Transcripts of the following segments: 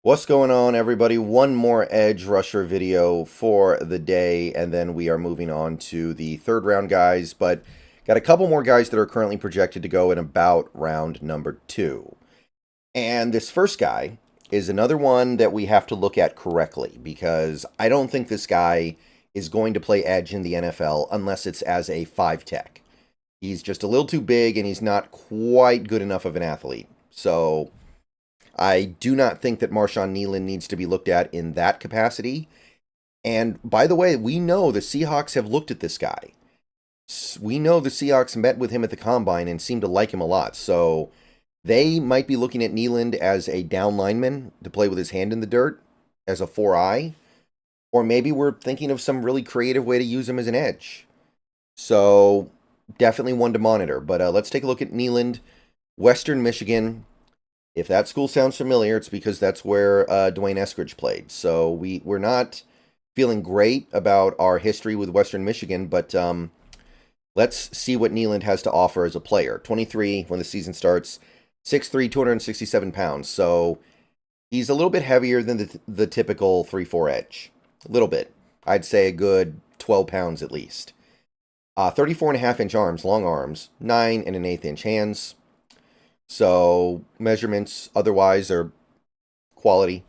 What's going on, everybody? One more edge rusher video for the day, and then we are moving on to the third round guys, but got a couple more guys that are currently projected to go in about round number 2. And this first guy is another one that we have to look at correctly, because I don't think this guy is going to play edge in the NFL unless it's as a 5 tech. He's just a little too big, and he's not quite good enough of an athlete. So I do not think that Marshawn Kneeland needs to be looked at in that capacity. And by the way, we know the Seahawks have looked at this guy. We know the Seahawks met with him at the Combine and seemed to like him a lot. So they might be looking at Kneeland as a down lineman to play with his hand in the dirt, as a 4-eye. Or maybe we're thinking of some really creative way to use him as an edge. So definitely one to monitor. But let's take a look at Kneeland, Western Michigan. If that school sounds familiar, it's because that's where Dwayne Eskridge played. So we're not feeling great about our history with Western Michigan, but let's see what Kneeland has to offer as a player. 23 when the season starts, 6'3", 267 pounds. So he's a little bit heavier than the typical 3-4 edge. A little bit. I'd say a good 12 pounds at least. 34.5-inch arms, long arms, 9 1/8 inch hands. So measurements otherwise are quality.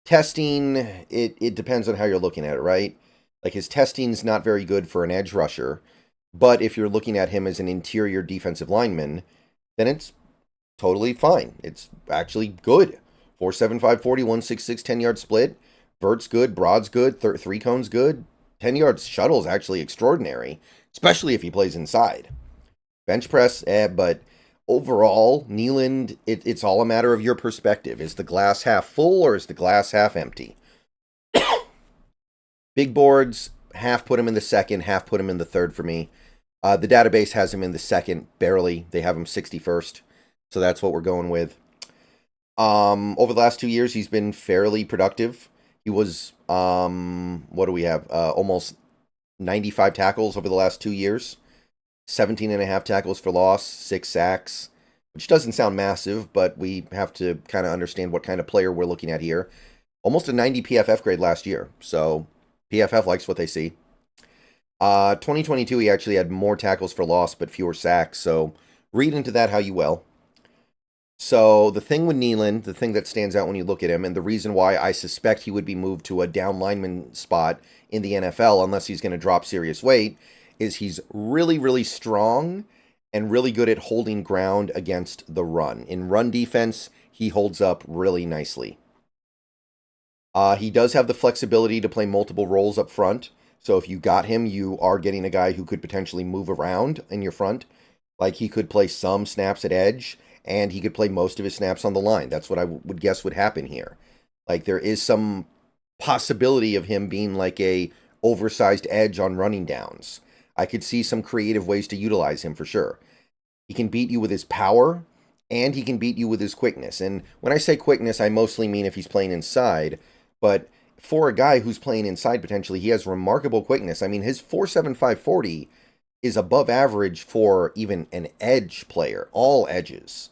Testing, it depends on how you're looking at it, right? Like his testing's not very good for an edge rusher, but if you're looking at him as an interior defensive lineman, then it's totally fine. It's actually good. 4.75 40, 1.66 10-yard split. Vert's good, broad's good, 3-cone's good. 10-yard shuttle's actually extraordinary, especially if he plays inside. Bench press, but overall, Kneeland, it's all a matter of your perspective. Is the glass half full or is the glass half empty? Big boards, half put him in the second, half put him in the third for me. The database has him in the second, barely. They have him 61st, so that's what we're going with. Over the last 2 years, he's been fairly productive. He was, what do we have? Almost 95 tackles over the last 2 years. 17.5 tackles for loss, 6 sacks, which doesn't sound massive, but we have to kind of understand what kind of player we're looking at here. Almost a 90 PFF grade last year, so PFF likes what they see. 2022, he actually had more tackles for loss, but fewer sacks, so read into that how you will. So the thing with Kneeland, the thing that stands out when you look at him, and the reason why I suspect he would be moved to a down lineman spot in the NFL, unless he's going to drop serious weight, is he's really, really strong and really good at holding ground against the run. In run defense, he holds up really nicely. He does have the flexibility to play multiple roles up front. So if you got him, you are getting a guy who could potentially move around in your front. Like he could play some snaps at edge, and he could play most of his snaps on the line. That's what I would guess would happen here. Like there is some possibility of him being like a oversized edge on running downs. I could see some creative ways to utilize him for sure. He can beat you with his power, and he can beat you with his quickness. And when I say quickness, I mostly mean if he's playing inside. But for a guy who's playing inside potentially, he has remarkable quickness. I mean, his 4.75 40 is above average for even an edge player, all edges.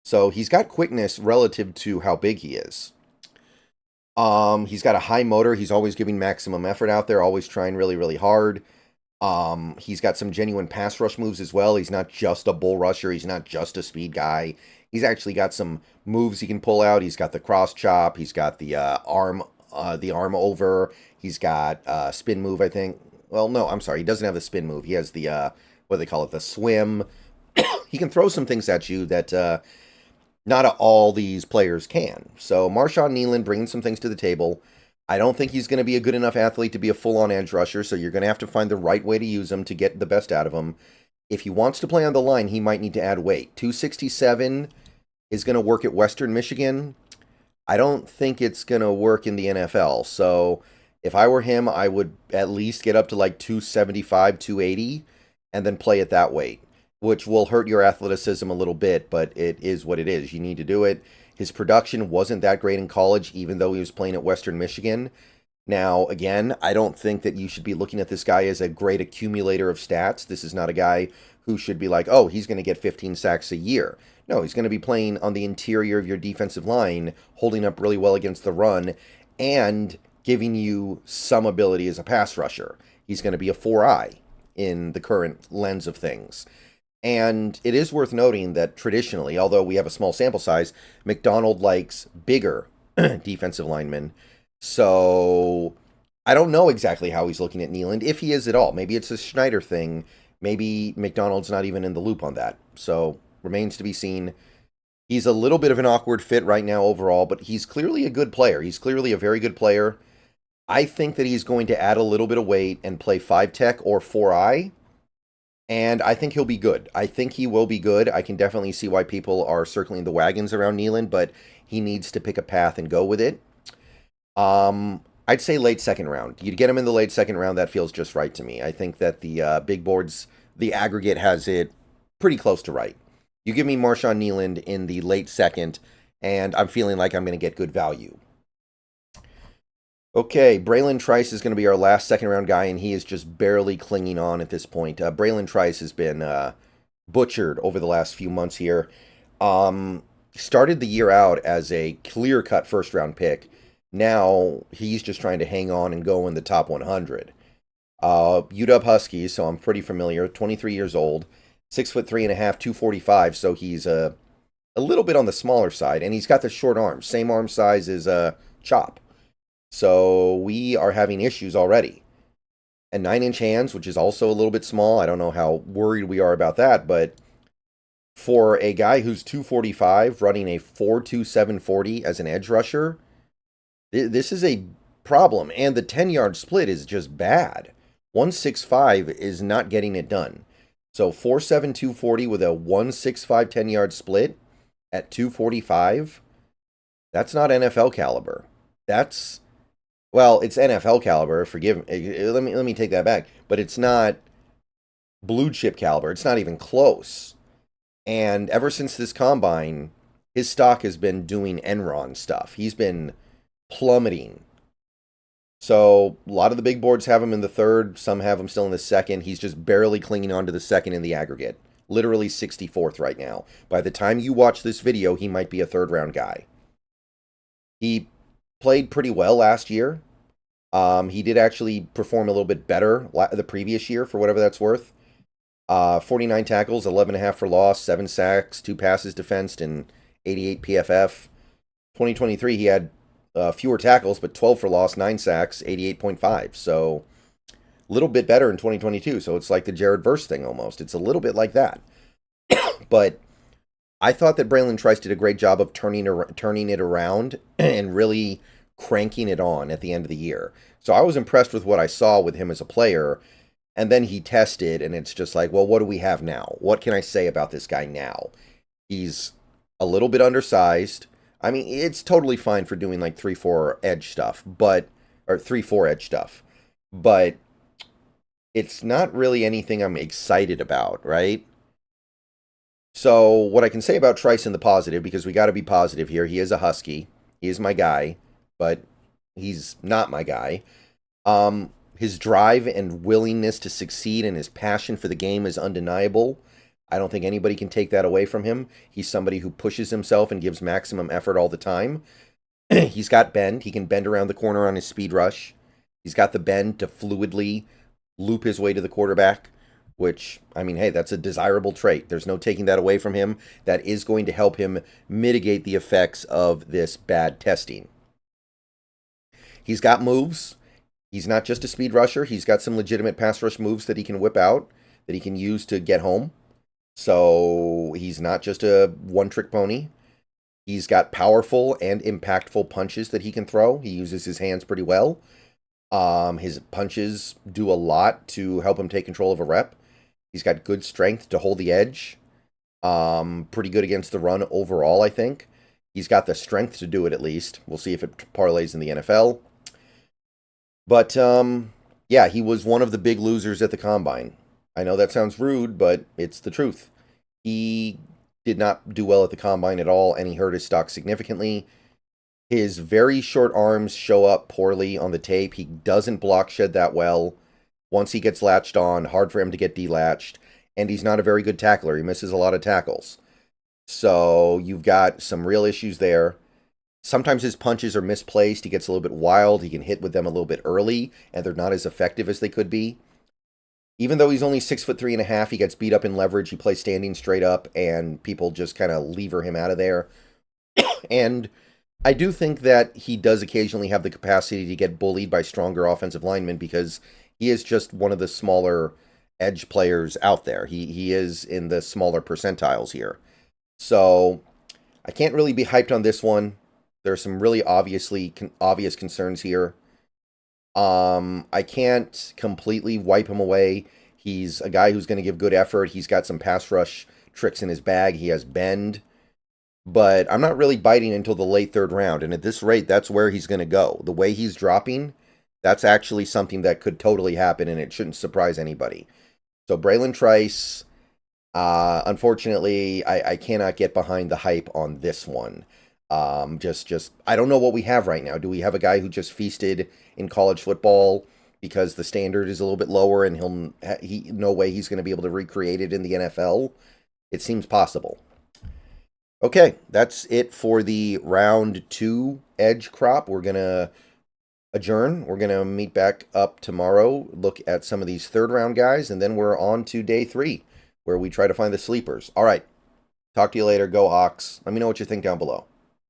So he's got quickness relative to how big he is. He's got a high motor. He's always giving maximum effort out there, always trying really, really hard. He's got some genuine pass rush moves as well. He's not just a bull rusher. He's not just a speed guy. He's actually got some moves he can pull out. He's got the cross chop. He's got the arm over. He's got spin move, I think. Well, no, I'm sorry. He doesn't have the spin move. He has the, what do they call it? The swim. He can throw some things at you that not all these players can. So Marshawn Kneeland bringing some things to the table. I don't think he's going to be a good enough athlete to be a full-on edge rusher, so you're going to have to find the right way to use him to get the best out of him. If he wants to play on the line, he might need to add weight. 267 is going to work at Western Michigan. I don't think it's going to work in the NFL, so if I were him, I would at least get up to like 275, 280, and then play at that weight, which will hurt your athleticism a little bit, but it is what it is. You need to do it. His production wasn't that great in college, even though he was playing at Western Michigan. Now, again, I don't think that you should be looking at this guy as a great accumulator of stats. This is not a guy who should be like, oh, he's going to get 15 sacks a year. No, he's going to be playing on the interior of your defensive line, holding up really well against the run, and giving you some ability as a pass rusher. He's going to be a 4-eye in the current lens of things. And it is worth noting that traditionally, although we have a small sample size, McDonald likes bigger defensive linemen. So I don't know exactly how he's looking at Kneeland, if he is at all. Maybe it's a Schneider thing. Maybe McDonald's not even in the loop on that. So remains to be seen. He's a little bit of an awkward fit right now overall, but he's clearly a good player. He's clearly a very good player. I think that he's going to add a little bit of weight and play 5-tech or 4-eye. And I think he'll be good. I think he will be good. I can definitely see why people are circling the wagons around Kneeland, but he needs to pick a path and go with it. I'd say late second round. You'd get him in the late second round. That feels just right to me. I think that the big boards, the aggregate has it pretty close to right. You give me Marshawn Kneeland in the late second, and I'm feeling like I'm going to get good value. Okay, Bralen Trice is going to be our last second-round guy, and he is just barely clinging on at this point. Bralen Trice has been butchered over the last few months here. Started the year out as a clear-cut first-round pick. Now he's just trying to hang on and go in the top 100. UW Huskies, so I'm pretty familiar. 23 years old, 6'3.5", 245. So he's a little bit on the smaller side, and he's got the short arms, same arm size as Chop. So we are having issues already. And 9-inch hands, which is also a little bit small. I don't know how worried we are about that, but for a guy who's 245 running a 4.27 40 as an edge rusher, this is a problem. And the 10-yard split is just bad. 165 is not getting it done. So 4.7 240 with a 165 10-yard split at 245, that's not NFL caliber. That's, well, it's NFL caliber, forgive me. Let me take that back. But it's not blue chip caliber. It's not even close. And ever since this combine, his stock has been doing Enron stuff. He's been plummeting. So a lot of the big boards have him in the third. Some have him still in the second. He's just barely clinging on to the second in the aggregate. Literally 64th right now. By the time you watch this video, he might be a third-round guy. He played pretty well last year. He did actually perform a little bit better the previous year, for whatever that's worth. 49 tackles, 11.5 for loss, 7 sacks, 2 passes defensed, and 88 PFF. 2023, he had fewer tackles, but 12 for loss, 9 sacks, 88.5. So a little bit better in 2022. So it's like the Jared Verse thing almost. It's a little bit like that. But I thought that Bralen Trice did a great job of turning it around and really cranking it on at the end of the year. So I was impressed with what I saw with him as a player. And then he tested, and it's just like, well, what do we have now? What can I say about this guy now? He's a little bit undersized. I mean, it's totally fine for doing like 3-4 edge stuff, or 3-4 edge stuff. But it's not really anything I'm excited about, right? So what I can say about Trice in the positive, because we got to be positive here, he is a Husky. He is my guy, but he's not my guy. His drive and willingness to succeed and his passion for the game is undeniable. I don't think anybody can take that away from him. He's somebody who pushes himself and gives maximum effort all the time. He's got bend. He can bend around the corner on his speed rush. He's got the bend to fluidly loop his way to the quarterback, which, I mean, hey, that's a desirable trait. There's no taking that away from him. That is going to help him mitigate the effects of this bad testing. He's got moves. He's not just a speed rusher. He's got some legitimate pass rush moves that he can whip out, that he can use to get home. So he's not just a one-trick pony. He's got powerful and impactful punches that he can throw. He uses his hands pretty well. His punches do a lot to help him take control of a rep. He's got good strength to hold the edge. Pretty good against the run overall, I think. He's got the strength to do it at least. We'll see if it parlays in the NFL. But, yeah, he was one of the big losers at the Combine. I know that sounds rude, but it's the truth. He did not do well at the Combine at all, and he hurt his stock significantly. His very short arms show up poorly on the tape. He doesn't block shed that well. Once he gets latched on, hard for him to get delatched. And he's not a very good tackler. He misses a lot of tackles. So you've got some real issues there. Sometimes his punches are misplaced. He gets a little bit wild. He can hit with them a little bit early, and they're not as effective as they could be. Even though he's only 6'3.5", he gets beat up in leverage. He plays standing straight up, and people just kind of lever him out of there. And I do think that he does occasionally have the capacity to get bullied by stronger offensive linemen because he is just one of the smaller edge players out there. He is in the smaller percentiles here. So I can't really be hyped on this one. There are some really obvious concerns here. I can't completely wipe him away. He's a guy who's going to give good effort. He's got some pass rush tricks in his bag. He has bend. But I'm not really biting until the late third round. And at this rate, that's where he's going to go. The way he's dropping, that's actually something that could totally happen, and it shouldn't surprise anybody. So Bralen Trice, unfortunately, I cannot get behind the hype on this one. I don't know what we have right now. Do we have a guy who just feasted in college football because the standard is a little bit lower and no way he's going to be able to recreate it in the NFL? It seems possible. Okay, that's it for the round 2 edge crop. We're going to adjourn. We're going to meet back up tomorrow, look at some of these third round guys, and then we're on to day 3 where we try to find the sleepers. All right, talk to you later. Go Hawks. Let me know what you think down below.